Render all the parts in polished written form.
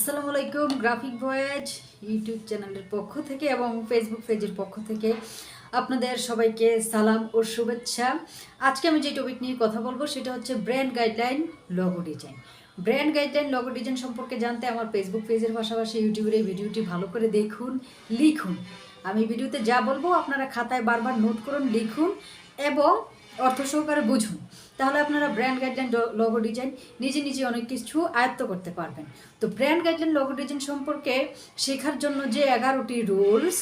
আসসালামু আলাইকুম। Graphic voice YouTube চ্যানেলের পক্ষ থেকে এবং ফেসবুক পেজের পক্ষ থেকে আপনাদের সবাইকে সালাম ও শুভেচ্ছা। আজকে আমি যে টপিক নিয়ে কথা বলবো সেটা হচ্ছে brand guideline logo design. Brand guideline logo design সম্পর্কে জানতে আমার ফেসবুক পেজের পাশাপাশি ইউটিউবের এই ভিডিওটি ভালো করে দেখুন, লিখুন। আমি ভিডিওতে যা বলবো আপনারা খাতায় বারবার নোট করুন, লিখুন এবং অর্থ সহকারে বুঝুন। তাহলে আপনারা ব্র্যান্ড গাইডলাইন লোগো ডিজাইন নিজে নিজে অনেক কিছু আয়ত্ত করতে পারবেন। তো ব্র্যান্ড গাইডলাইন লোগো ডিজাইন সম্পর্কে শেখার জন্য যে 11টি রুলস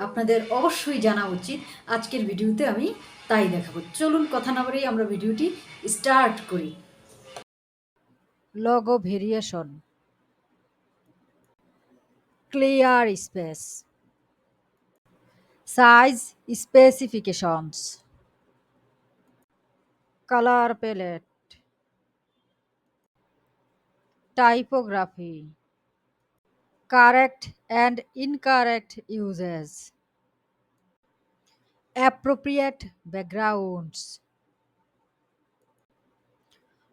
আপনাদের অবশ্যই জানা উচিত, আজকের ভিডিওতে আমি তাই দেখাবো। চলুন কথা না বাড়িয়ে আমরা ভিডিওটি স্টার্ট করি। Logo variation, clear space, size specifications, colour palette, typography, correct and incorrect uses, appropriate backgrounds,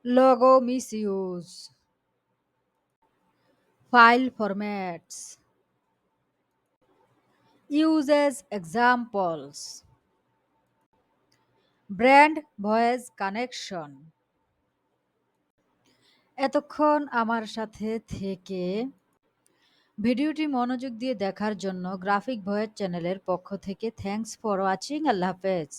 logo misuse, file formats, uses examples, brand voice connection। এতক্ষণ আমার সাথে থেকে ভিডিওটি মনোযোগ দিয়ে দেখার জন্য গ্রাফিক ভয়েস চ্যানেলের পক্ষ থেকে থ্যাঙ্কস ফর ওয়াচিং। আল্লাহ হাফেজ।